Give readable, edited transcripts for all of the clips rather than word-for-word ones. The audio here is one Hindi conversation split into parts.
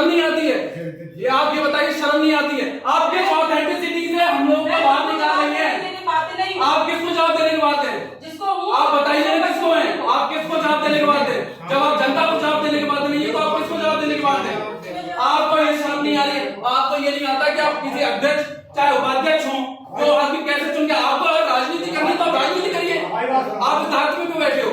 शर्म नहीं आती है? ये आप ये बताइए, शर्म नहीं आती है? आप किस ऑथेंटिसिटी से हम लोगों को बाहर निकाल रही हैं? आप किसको जवाब देने की बात है? आप बताइए किसको है? आप किसको जवाब देने की बात है? जब आप जनता को जवाब देने की बात नहीं है तो आप किसको जवाब देने की बात है? आपको ये शर्म नहीं आ रही है? आपको ये नहीं आता कि आप किसी अध्यक्ष चाहे उपाध्यक्ष हो जो आदमी कैसे चुन के, आपको अगर राजनीति करनी तो आप राजनीति करिए, आप इस धारक में क्यों बैठे हो?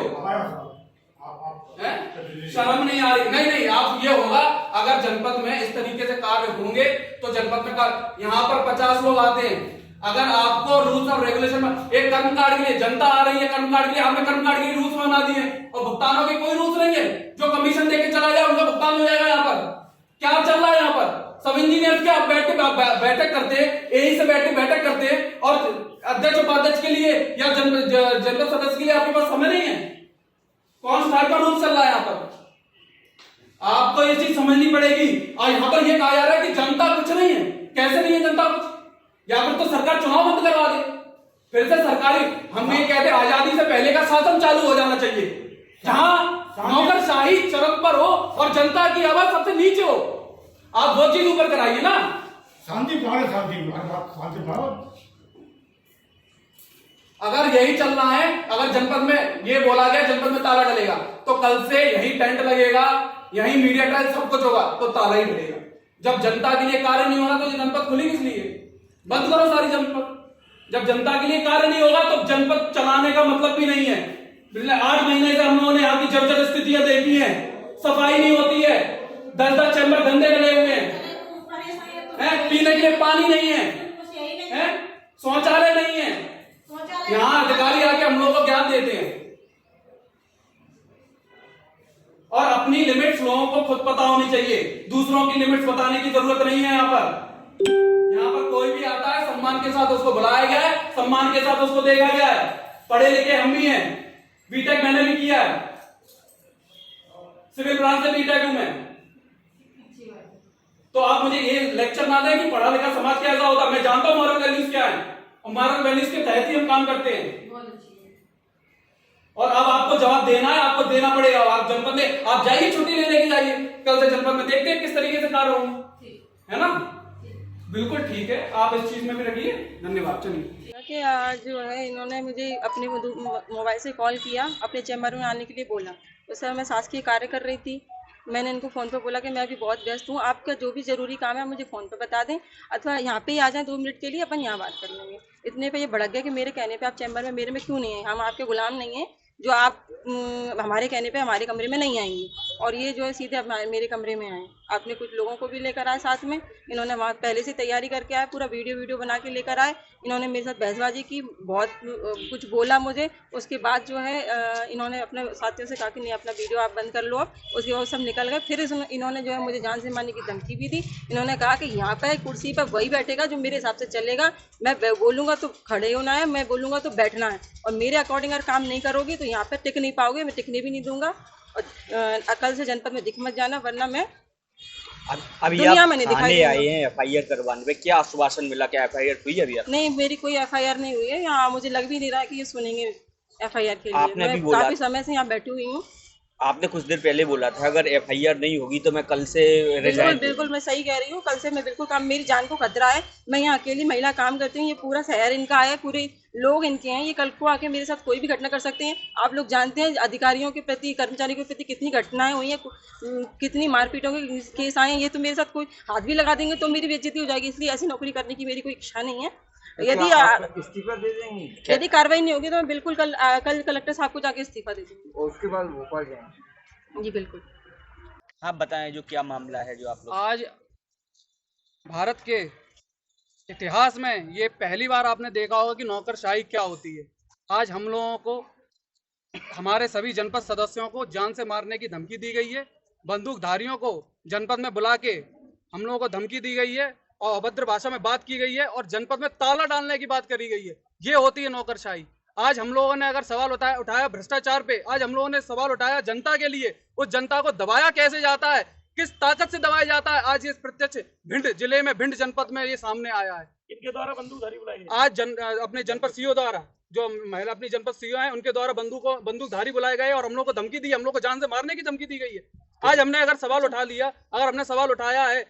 शर्म नहीं आ रही? नहीं, आप ये होगा अगर जनपद में इस तरीके से कार्य होंगे तो जनपद में यहाँ पर 50 लोग आते हैं, अगर आपको रूल्स और रेगुलेशन में एक कर्म कार्ड के लिए जनता आ रही है, कर्म कार्ड के लिए आपने कर्म कार्ड के रूल्स बना दिए और भुगतानों के कोई रूल्स नहीं है, जो कमीशन देके चला जाए उनका भुगतान हो जाएगा। यहाँ पर क्या चल रहा है? यहाँ पर सब इंजीनियर क्या बैठ के बैठक करते हैं, यही से बैठ के बैठक करते हैं और अध्यक्ष उपाध्यक्ष के लिए या जनपद सदस्य के लिए आपके पास समय नहीं है? कौन सा टाइप का रूल चल रहा है यहाँ पर? आपको ये चीज समझनी पड़ेगी। और यहाँ पर ये कहा जा रहा है कि जनता कुछ नहीं है। कैसे नहीं है जनता कुछ? या फिर तो सरकार चुनाव बंद करवा दे, फिर से सरकारी, हम ये कहते हैं आजादी से पहले का शासन चालू हो जाना चाहिए, जहां नौकरशाही चरम पर हो और जनता की आवाज सबसे नीचे हो। आप वो चीज ऊपर कराइए ना। शांति भाव। अगर यही चलना है, अगर जनपद में ये बोला गया जनपद में ताला डलेगा तो कल से यही टेंट लगेगा, यही मीडिया ट्रायल सब कुछ होगा तो ताला ही डलेगा। जब जनता के लिए कार्य नहीं होगा तो ये जनपद खुली किस लिए? बंद करो सारी जनपद। जब जनता के लिए कार्य नहीं होगा तो जनपद चलाने का मतलब भी नहीं है। पिछले 8 महीने से हम लोगों ने यहाँ की जर्जर स्थितियां देखी हैं, सफाई नहीं होती है, 10-10 चैम्बर गंदे डले हुए हैं, पीने के लिए पानी नहीं है, शौचालय नहीं है। यहाँ अधिकारी आके हम लोग को ज्ञान देते हैं और अपनी लिमिट्स लोगों को खुद पता होनी चाहिए, दूसरों की लिमिट्स बताने की जरूरत नहीं है। यहाँ पर कोई भी आता है सम्मान के साथ उसको बुलाया गया है, सम्मान के साथ उसको देखा गया है। पढ़े लिखे हम भी हैं, बीटेक मैंने भी किया है, सिविल ब्रांच से बीटेक हूं मैं। तो आप मुझे ये लेक्चर ना दें कि पढ़ा लिखा समाज कैसा होता। मैं जानता हूं मॉरल वैल्यूज क्या है और मॉरल वैल्यूज के तहत ही हम काम करते हैं। और अब आपको जवाब देना है, आपको देना पड़ेगा। आप जनपद में आप जाइए, छुट्टी ले लेके जाइए, कल से जनपद में देखते हैं किस तरीके से कार्य होंगे, है ना? बिल्कुल ठीक है, आप इस चीज में भी रखिए। धन्यवाद। चलिए कि आज जो है इन्होंने मुझे अपने मोबाइल से कॉल किया, अपने चैम्बर में आने के लिए बोला। उस समय मैं शासकीय कार्य कर रही थी। मैंने इनको फ़ोन पे बोला कि मैं अभी बहुत व्यस्त हूँ, आपका जो भी ज़रूरी काम है मुझे फ़ोन पे बता दें, अथवा यहाँ पे ही आ जाएं 2 मिनट के लिए, अपन यहाँ बात कर लेंगे। इतने पे ये भड़क गया कि मेरे कहने पे आप चैम्बर में मेरे में क्यों नहीं है, हम आपके गुलाम नहीं हैं जो आप हमारे कहने पे हमारे कमरे में नहीं आएंगे। और ये जो है सीधे मेरे कमरे में आए। आपने कुछ लोगों को भी लेकर आए साथ में, इन्होंने वहाँ पहले से तैयारी करके आए, पूरा वीडियो बना के लेकर आए। इन्होंने मेरे साथ बहसबाजी की, बहुत कुछ बोला मुझे। उसके बाद जो है इन्होंने अपने साथियों से कहा कि नहीं अपना वीडियो आप बंद कर लो अब। उसके बाद सब निकल गए। फिर इन्होंने जो है मुझे जान से मारने की धमकी भी दी। इन्होंने कहा कि यहाँ पर कुर्सी पर वही बैठेगा जो मेरे हिसाब से चलेगा, मैं बोलूँगा तो खड़े होना है, मैं बोलूँगा तो बैठना है, और मेरे अकॉर्डिंग अगर काम नहीं करोगी तो यहाँ पर टिक नहीं पाओगे, मैं टिकने भी नहीं दूंगा। और कल से जनपद में दिख मत जाना, वरना मैं अभी दुनिया आप में नहीं थाने दिखाई आए हैं FIR करवाने पे, क्या आश्वासन मिला? क्या FIR हुई है अभी? नहीं, मेरी कोई FIR नहीं हुई है। यहाँ मुझे लग भी नहीं रहा है कि ये सुनेंगे FIR के लिए। आपने मैं अभी बोला, काफी समय से यहाँ बैठी हुई हूँ। आपने कुछ देर पहले बोला था अगर FIR नहीं होगी तो मैं कल से बिल्कुल मैं सही कह रही हूँ। कल से मैं बिल्कुल काम, मेरी जान को खतरा है। मैं यहाँ अकेली महिला काम करती हूँ, ये पूरा शहर इनका है, पूरे लोग इनके हैं। ये कल को आके मेरे साथ कोई भी घटना कर सकते हैं। आप लोग जानते हैं अधिकारियों के प्रति, कर्मचारियों के प्रति कितनी घटनाएं हुई हैं, कितनी मारपीटों के केस आए हैं। ये तो मेरे साथ कोई हाथ भी लगा देंगे तो मेरी बेइज्जती हो जाएगी। इसलिए ऐसी नौकरी करने की मेरी कोई इच्छा नहीं है। यदि इस्तीफा दे देंगे, यदि कार्रवाई नहीं होगी तो मैं बिल्कुल कल कलेक्टर साहब को जाके इस्तीफा दे दूंगी। और उसके बाद भोपाल जाएंगे। जी बिल्कुल। आप बताएं जो क्या मामला है जो आप लोग। आज भारत के इतिहास में ये पहली बार आपने देखा होगा कि नौकरशाही क्या होती है। आज हम लोगों को, हमारे सभी जनपद सदस्यों को जान से मारने की धमकी दी गई है। बंदूकधारियों को जनपद में बुला के हम लोगों को धमकी दी गई है और अभद्र भाषा में बात की गई है और जनपद में ताला डालने की बात करी गई है। ये होती है नौकरशाही। आज हम लोगों ने अगर सवाल उठाया भ्रष्टाचार पे, आज हम लोगों ने सवाल उठाया जनता के लिए। उस जनता को दबाया कैसे जाता है, किस ताकत से दबाया जाता है, आज ये प्रत्यक्ष भिंड जिले में, भिंड जनपद में ये सामने आया है। इनके द्वारा बंदूकधारी बुलाई आज अपने जनपद सीओ द्वारा, जो महिला अपनी जनपद सीओ है, उनके द्वारा बंदूकधारी बुलाए गए और हम लोग को धमकी दी, हम लोग को जान से मारने की धमकी दी गई है। आज हमने अगर सवाल उठा लिया, अगर हमने सवाल उठाया है,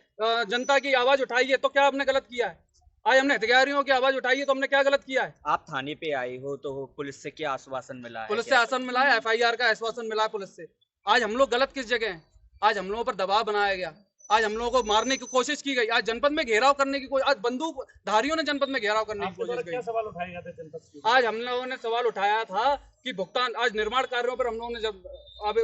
जनता की आवाज उठाई है, तो क्या हमने गलत किया है? आज हमने हितग्राहियों की आवाज उठाई है, तो हमने क्या गलत किया है? आप थाने पे आए हो तो पुलिस से क्या आश्वासन मिला है? पुलिस से आश्वासन मिला है, FIR का आश्वासन मिला है पुलिस से। आज हम लोग गलत किस जगह हैं? आज हम लोगों पर दबाव बनाया गया, आज हम लोगों को मारने की कोशिश की गई, आज जनपद में घेराव करने की कोशिश, आज बंदूकधारियों ने जनपद में घेराव करने की कोशिश की। सवाल उठाए गए थे जनपद की? आज हम लोगों ने सवाल उठाया था कि भुगतान, आज निर्माण कार्यों पर हम लोगों ने जब अब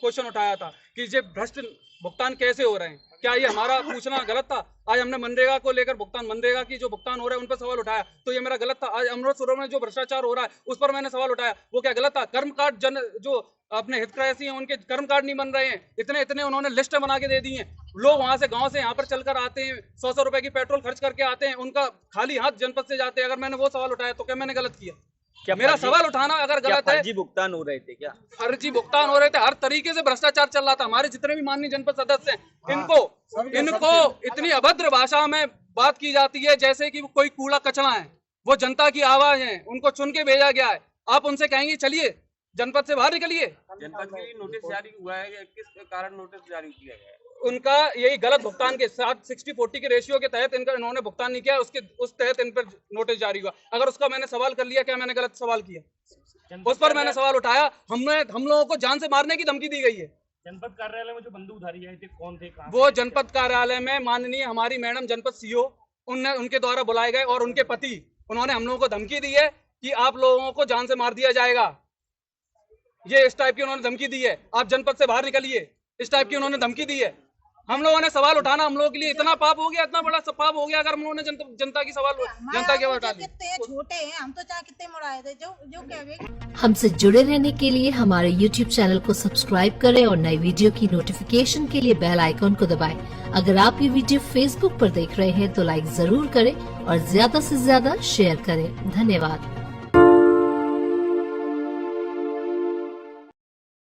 क्वेश्चन उठाया था कि ये भ्रष्ट भुगतान कैसे हो रहे हैं, क्या ये हमारा पूछना गलत था? आज हमने मनरेगा को लेकर भुगतान, मनरेगा की जो भुगतान हो रहा है उन पर सवाल उठाया, तो ये मेरा गलत था। आज अमृत सरोवर में जो भ्रष्टाचार हो रहा है उस पर मैंने सवाल उठाया, वो क्या गलत था? कर्म कार्ड जो अपने हितग्राही हैं उनके कर्म कार्ड नहीं बन रहे हैं, इतने उन्होंने लिस्ट बना के दे दी हैं। लोग वहां से गांव से यहाँ पर चलकर आते हैं, 100 रुपए की पेट्रोल खर्च करके आते हैं, उनका खाली हाथ जनपद से जाते हैं। अगर मैंने वो सवाल उठाया तो क्या मैंने गलत किया? क्या मेरा फर्जी- सवाल उठाना अगर क्या गलत है? फर्जी भुगतान हो रहे थे क्या? फर्जी भुगतान हो रहे थे, हर तरीके से भ्रष्टाचार चल रहा था। हमारे जितने भी माननीय जनपद सदस्य हैं, इनको इतनी अभद्र भाषा में बात की जाती है जैसे कि वो कोई कूड़ा कचरा है। वो जनता की आवाज है, उनको चुन के भेजा गया है। आप उनसे कहेंगे चलिए जनपद से बाहर निकलिए। जनपद के लिए नोटिस जारी हुआ है, किस कारण नोटिस जारी किया गया है? उनका यही गलत भुगतान के साथ 60-40 के रेशियो के तहत इन्होंने भुगतान नहीं किया, उस तहत इन पर नोटिस जारी हुआ। अगर उसका मैंने सवाल कर लिया, क्या मैंने गलत सवाल किया? उस पर मैंने सवाल उठाया। हम लोगों को जान से मारने की धमकी दी गई है। जनपद कार्यालय में जो बंदूकधारी आए थे कौन थे, कहाँ? वो जनपद कार्यालय में माननीय हमारी मैडम जनपद CO उनके द्वारा बुलाए गए और उनके पति, उन्होंने हम लोगों को धमकी दी है कि आप लोगों को जान से मार दिया जाएगा। ये इस टाइप की उन्होंने धमकी दी है, आप जनपद से बाहर निकलिए, इस टाइप की उन्होंने धमकी दी है। हम लोगों ने सवाल उठाना हम लोगों के लिए इतना पाप हो गया, इतना बड़ा पाप हो गया अगर हम लोगों ने जनता की आवाज उठा ली। कितने छोटे हैं हम, तो चाहे कितने मुड़ाए थे जो कहे। हमसे जुड़े रहने के लिए हमारे YouTube चैनल को सब्सक्राइब करें और नई वीडियो की नोटिफिकेशन के लिए बेल आइकॉन को दबाएं। अगर आप ये वीडियो Facebook पर देख रहे हैं तो लाइक जरूर करें और ज्यादा से ज्यादा शेयर करें। धन्यवाद।